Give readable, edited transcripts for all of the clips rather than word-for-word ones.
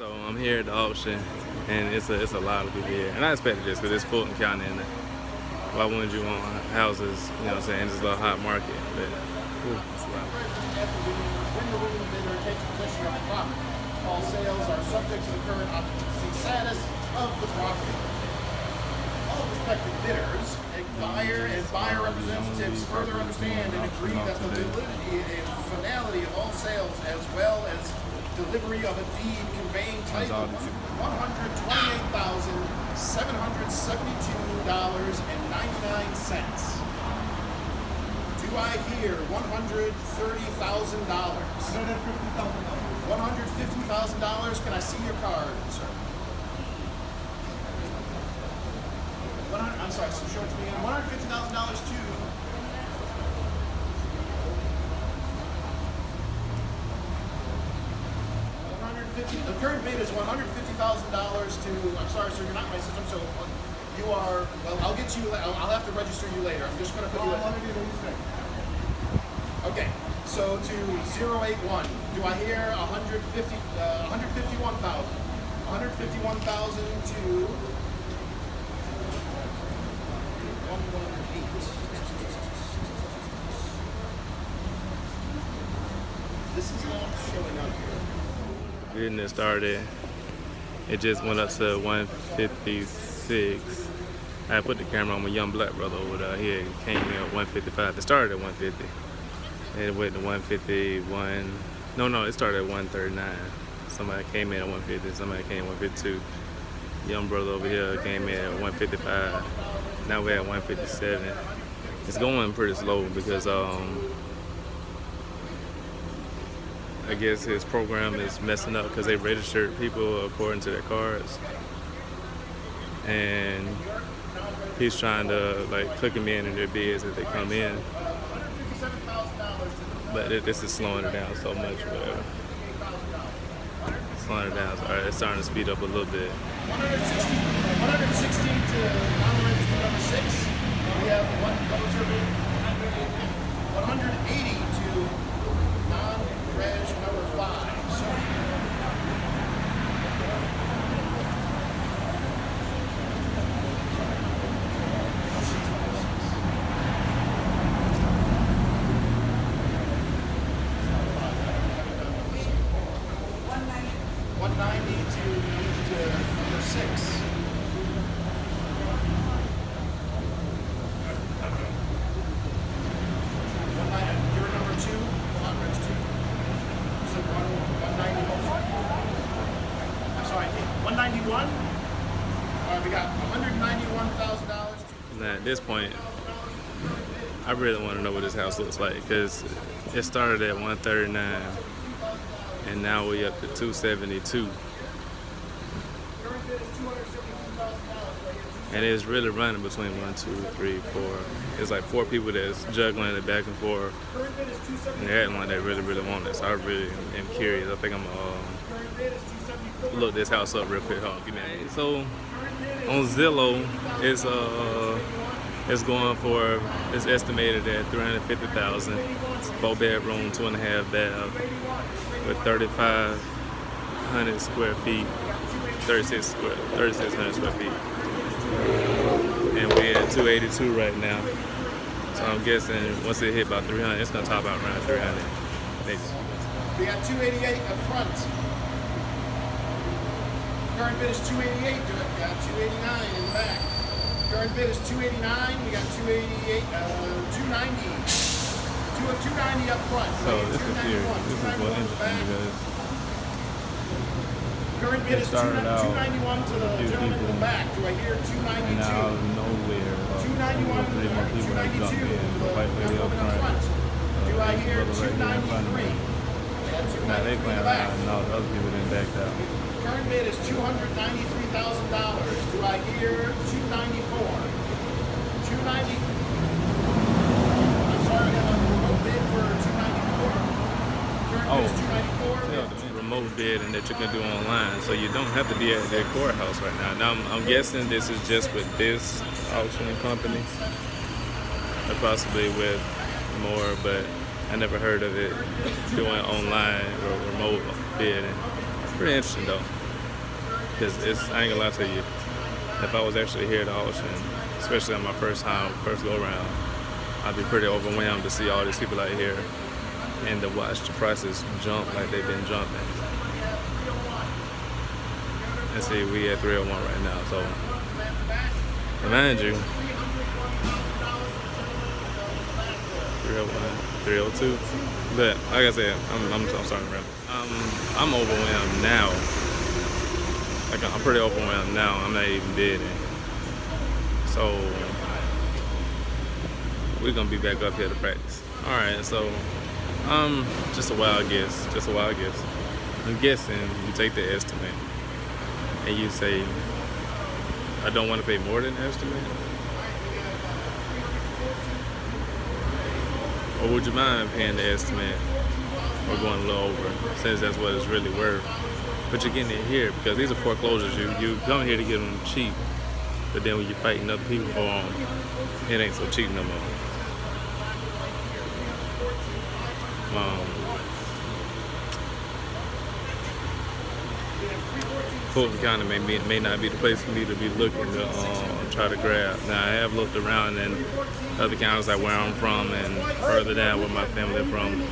So I'm here at the auction, and it's a lot of people here. And I expected this because it's Fulton County, and why wouldn't you want houses, you know what I'm saying, just a little hot market, but it's a lot. When the winning bidder takes possession of the property, all sales are subject to the current occupancy status of the property. All prospective bidders, a buyer and buyer representatives further understand and agree that the validity and finality of all sales, as well as delivery of a deed conveying title to $128,772.99. Do I hear $130,000? $150,000. Can I see your card, sir? I'm sorry, so show it to me again. $150,000 to. The current bid is $150,000 to. I'm sorry, sir, you're not in my system, so you are. Well, I'll get you. I'll have to register you later. I'm just going to put you. Okay, so to 081. Do I hear 151,000? 151,000 to 118. This is not showing up here. Getting it started, it just went up to 156. I put the camera on my young black brother over there. He came in at 155. It started at 150. And it went to 151. No, it started at 139. Somebody came in at 150. Somebody came at 152. Young brother over here came in at 155. Now we're at 157. It's going pretty slow because I guess his program is messing up because they registered people according to their cards, and he's trying to like click them in their bids as they come in, but this is slowing it down so much. Whatever, slowing it down. So, all right, it's starting to speed up a little bit. 160 to non-registered number 6. We have 180 to non-reg number 5. So. We got $191,000. Now at this point, I really want to know what this house looks like because it started at 139 and now we're up to 272. And it's really running between 1, 2, 3, 4. It's like 4 people that's juggling it back and forth. And they're acting like they really, really want this. So I really am curious. I think I'm gonna look this house up real quick. Hold on, give me a minute. So on Zillow, it's going for, it's estimated at $350,000. It's a 4-bedroom, 2.5 bath with 3,500 square feet, 3,600 square feet. And we're at 282 right now. So I'm guessing once it hit about 300, it's gonna top out around 300. Maybe. We got 288 up front. Current bid is 288. We got 289 in the back. Current bid is 289. We got 288, 290. 290 up front. So this is here. This is what's interesting because current bid is 291 to the gentleman in the back. Do I hear 292? And out of nowhere, 291 to the 292 to the gentleman up front. Do I hear 293? Now they playing around and all the other people didn't back out. Current bid is $293,000. Do I hear 294? 290. I'm sorry, I have a remote bid for 294. Current bid is 294. The remote bid and that you can do online, so you don't have to be at the courthouse right now. Now I'm guessing this is just with this auction company, or possibly with more, but I never heard of it doing online or remote bidding. Pretty interesting though. Because I ain't gonna lie to you, if I was actually here at the auction, especially on my first go around, I'd be pretty overwhelmed to see all these people out here and to watch the prices jump like they've been jumping. And see, we at 301 right now, so mind you, 301, 302. But like I said, I'm sorry, bro. I'm overwhelmed now. Like I'm pretty overwhelmed now. I'm not even bidding. So we're gonna be back up here to practice. All right, so just a wild guess. I'm guessing you take the estimate and you say, I don't want to pay more than the estimate. Or would you mind paying the estimate or going a little over, since that's what it's really worth? But you're getting it here because these are foreclosures. You come here to get them cheap, but then when you're fighting other people for them, it ain't so cheap no more. Fulton County may not be the place for me to be looking to try to grab. Now I have looked around in other counties like where I'm from and further down where my family is from.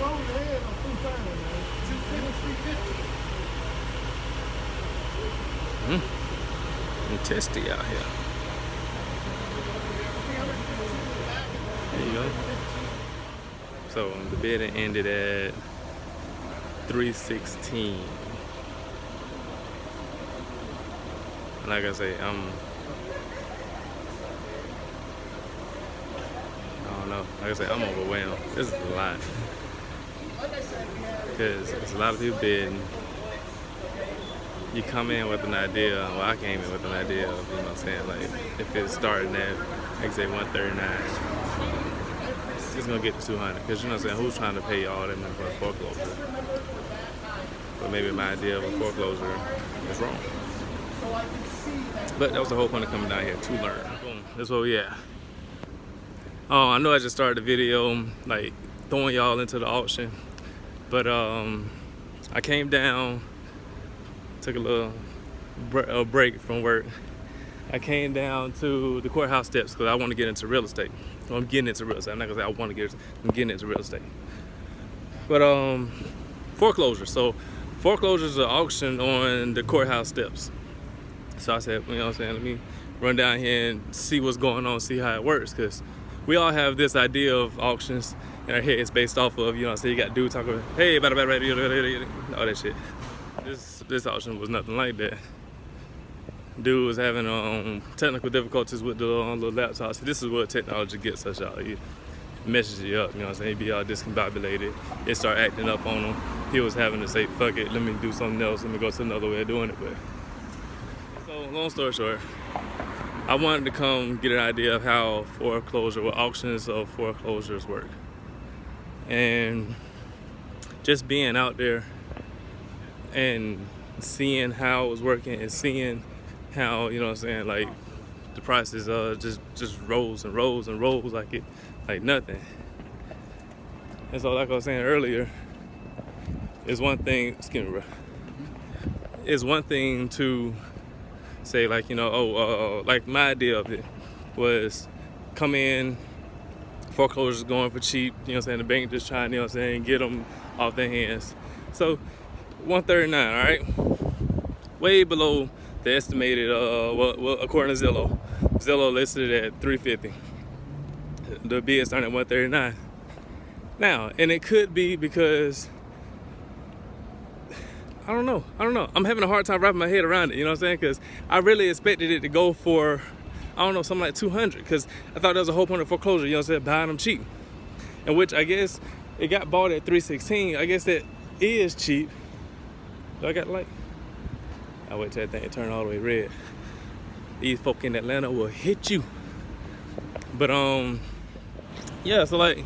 I'm testy out here. There you go. So the bidding ended at $316. Like I say, I don't know. Like I say, I'm overwhelmed. This is a lot. Because there's a lot of people bidding. You come in with an idea, well, I came in with an idea of, you know what I'm saying, like, if it's starting at, like say, 139, it's gonna get to 200. Because, you know what I'm saying, who's trying to pay all that money for a foreclosure? But maybe my idea of a foreclosure is wrong. But that was the whole point of coming down here, to learn. Boom, that's where we at. Oh, I know I just started the video, like, throwing y'all into the auction. But I came down, took a little break from work. I came down to the courthouse steps because I want to get into real estate. So I'm getting into real estate. I'm not gonna say I want to get. I'm getting into real estate. But foreclosure. So foreclosures are auctioned on the courthouse steps. So I said, you know what I'm saying, let me run down here and see what's going on, see how it works, because we all have this idea of auctions in our heads based off of, you know what I'm saying, you got dudes talking about, hey, all that shit. This auction was nothing like that. Dude was having technical difficulties with the little laptops. This is what technology gets us out. It messes you up, you know what I'm saying? He be all discombobulated. It start acting up on him. He was having to say, fuck it, let me do something else. Let me go to another way of doing it. But so, long story short, I wanted to come get an idea of how auctions of foreclosures work. And just being out there and seeing how it was working and seeing how, you know what I'm saying, like the prices just rose and rose and rose like nothing. And so like I was saying earlier, it's one thing, it's one thing to say, like, you know, like my idea of it was come in, foreclosures going for cheap, you know what I'm saying, the bank just trying, you know what I'm saying, get them off their hands. So 139, all right, way below the estimated, well, according to Zillow listed it at 350. The bid started at 139. Now, and it could be because I don't know. I'm having a hard time wrapping my head around it, you know what I'm saying? Because I really expected it to go for, I don't know, something like 200. Because I thought that was the whole point of foreclosure, you know what I'm saying, buying them cheap. In which I guess it got bought at 316. I guess that is cheap. Do I got the light? I'll wait till that thing turn all the way red. These folk in Atlanta will hit you. But yeah, so like,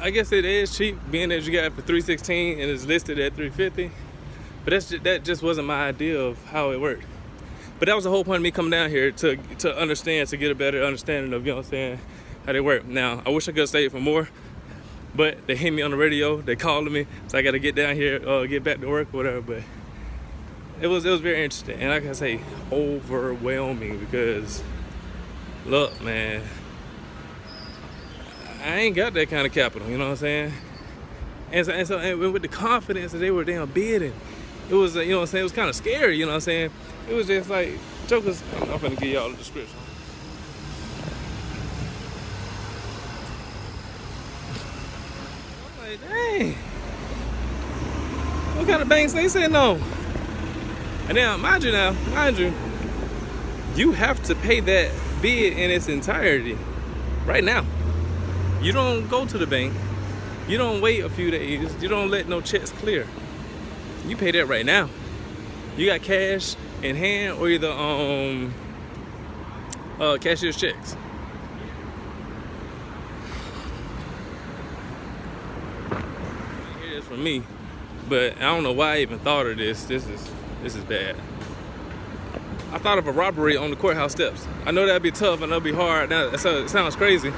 I guess it is cheap, being that you got it for 316 and it's listed at 350. But that just wasn't my idea of how it worked. But that was the whole point of me coming down here, to understand, to get a better understanding of, you know what I'm saying, how they work. Now, I wish I could have stayed for more, but they hit me on the radio, they called me, so I got to get down here, get back to work or whatever. But it was very interesting, and like I say, overwhelming, because look, man, I ain't got that kind of capital, you know what I'm saying? And with the confidence that they were damn bidding, it was, you know what I'm saying, it was kind of scary, you know what I'm saying? It was just like, jokers, I'm gonna give y'all the description. I'm like, dang, what kind of banks they say no? And now, mind you, you have to pay that bid in its entirety right now. You don't go to the bank. You don't wait a few days. You don't let no checks clear. You pay that right now. You got cash in hand or either cashier's checks. It is from me, but I don't know why I even thought of this. This is bad. I thought of a robbery on the courthouse steps. I know that'd be tough and that'd be hard. It sounds crazy.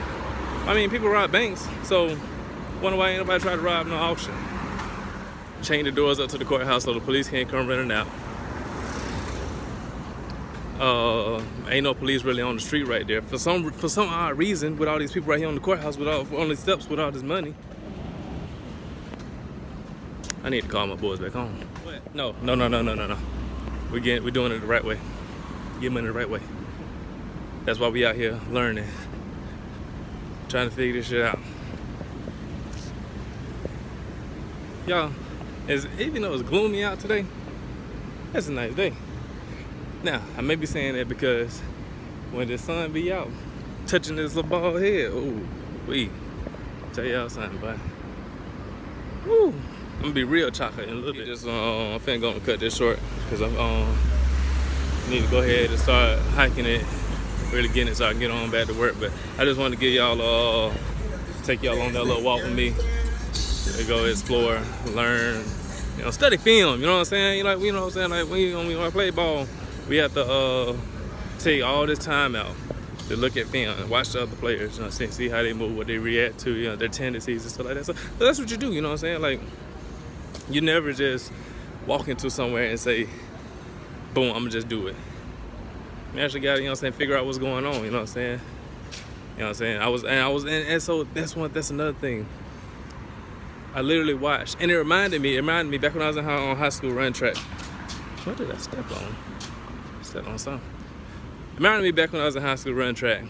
I mean, people rob banks, so wonder why ain't nobody try to rob no auction. Chain the doors up to the courthouse so the police can't come running out. Ain't no police really on the street right there. For some odd reason, with all these people right here on the courthouse, on the steps with all this money. I need to call my boys back home. What? No. We're doing it the right way. Get money the right way. That's why we out here learning, trying to figure this shit out. Y'all, even though it's gloomy out today, that's a nice day. Now, I may be saying that because when the sun be out, touching this little bald head, ooh, tell y'all something, but woo, I'm gonna be real chocolate in a little bit. I'm finna go and cut this short because I need to go ahead and start hiking it, really getting it so I can get on back to work. But I just wanted to give y'all, take y'all on that little walk with me. To go explore, learn, study film, you know what I'm saying? Like, you know what I'm saying? Like, when I play ball, we have to take all this time out to look at film and watch the other players, you know, see how they move, what they react to, their tendencies and stuff like that. So that's what you do, you know what I'm saying? Like, you never just walk into somewhere and say, boom, I'm gonna just do it. You actually got to, you know what I'm saying, figure out what's going on, you know what I'm saying? You know what I'm saying? And so that's another thing. I literally watched, and it reminded me back when I was on high school running track. What did I step on? Step on something. It reminded me back when I was in high school running track.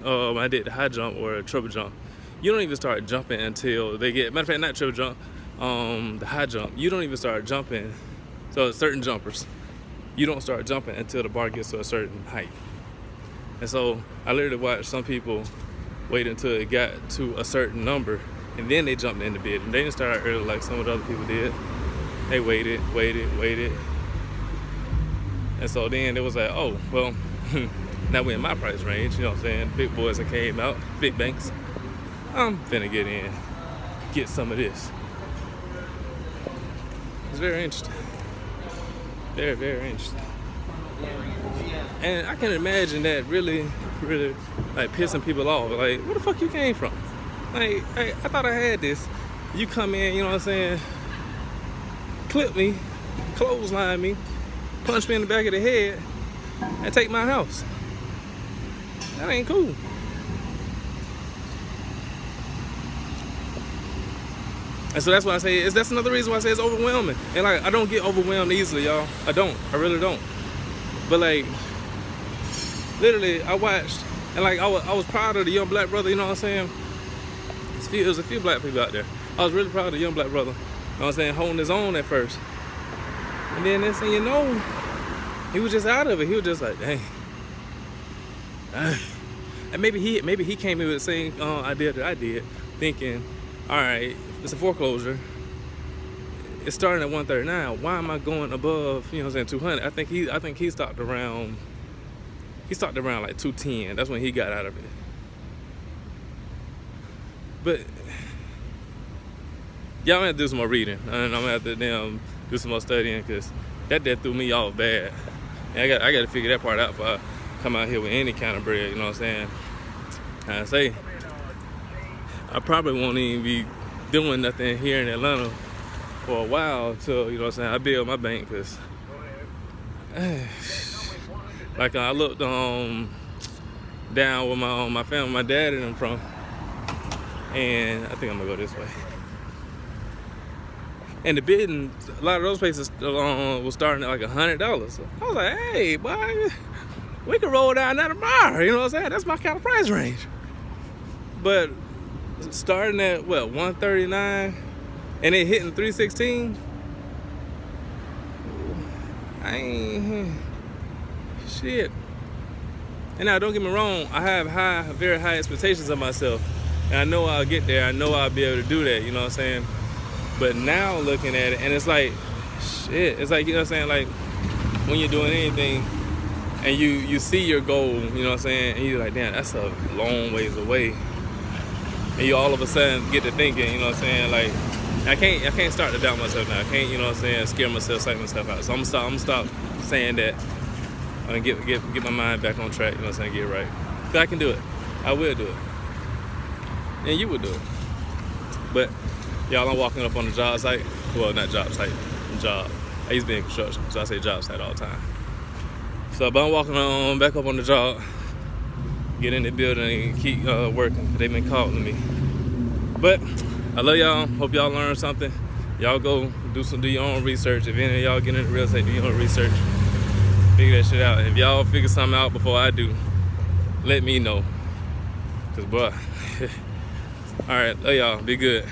I did the high jump or triple jump. You don't even start jumping until they get, matter of fact, not triple jump, the high jump. You don't even start jumping, so certain jumpers, you don't start jumping until the bar gets to a certain height. And so I literally watched some people wait until it got to a certain number, and then they jumped in the bid. And they didn't start early like some of the other people did. They waited. And so then it was like, oh, well, now we're in my price range, you know what I'm saying? Big boys that came out, big banks. I'm finna get in, get some of this. It's very interesting. Very, very interesting. And I can imagine that really, really, like, pissing people off. Like, where the fuck you came from? Like, I thought I had this. You come in, you know what I'm saying, clip me, clothesline me, punch me in the back of the head, and take my house. That ain't cool. And so that's why I say, that's another reason why I say it's overwhelming. And like, I don't get overwhelmed easily, y'all. I really don't. But like, literally, I watched, and like, I was proud of the young black brother, you know what I'm saying? There was a few black people out there. I was really proud of the young black brother, you know what I'm saying, holding his own at first. And then next thing you know, he was just out of it. He was just like, dang. And maybe he came in with the same idea that I did, thinking, all right, it's a foreclosure. It's starting at 139. Why am I going above, you know what I'm saying, 200? I think he stopped around like 210. That's when he got out of it. But y'all gonna have to do some more reading, and I'm gonna have to do some more studying, because that threw me off bad. And I got to figure that part out before I come out here with any kind of bread, you know what I'm saying? I say, I probably won't even be doing nothing here in Atlanta for a while till, you know what I'm saying, I build my bank, because like I looked down with my family, my dad and them from, and I think I'm gonna go this way. And the bidding, a lot of those places was starting at like $100. I was like, hey, boy, we can roll down that tomorrow. You know what I'm saying? That's my kind of price range. But starting at what, 139, and it hitting 316. I ain't shit. And now, don't get me wrong, I have very high expectations of myself, and I know I'll get there. I know I'll be able to do that. You know what I'm saying? But now looking at it, and it's like, shit. It's like, you know what I'm saying? Like when you're doing anything, and you see your goal, you know what I'm saying? And you're like, damn, that's a long ways away. And you all of a sudden get to thinking, you know what I'm saying? Like, I can't start to doubt myself now. I can't, you know what I'm saying, scare myself, psych myself out. So I'm gonna stop saying that. I'm gonna get my mind back on track, you know what I'm saying, get it right. Because I can do it. I will do it. And you will do it. But y'all, I'm walking up on the job site. Well, not job site, job. I used to be in construction, so I say job site all the time. So but I'm walking on back up on the job, get in the building and keep working. They've been calling me. But I love y'all. Hope y'all learned something. Y'all go do your own research. If any of y'all get into real estate, do your own research. Figure that shit out. If y'all figure something out before I do, let me know. Cause boy. Alright, love y'all. Be good.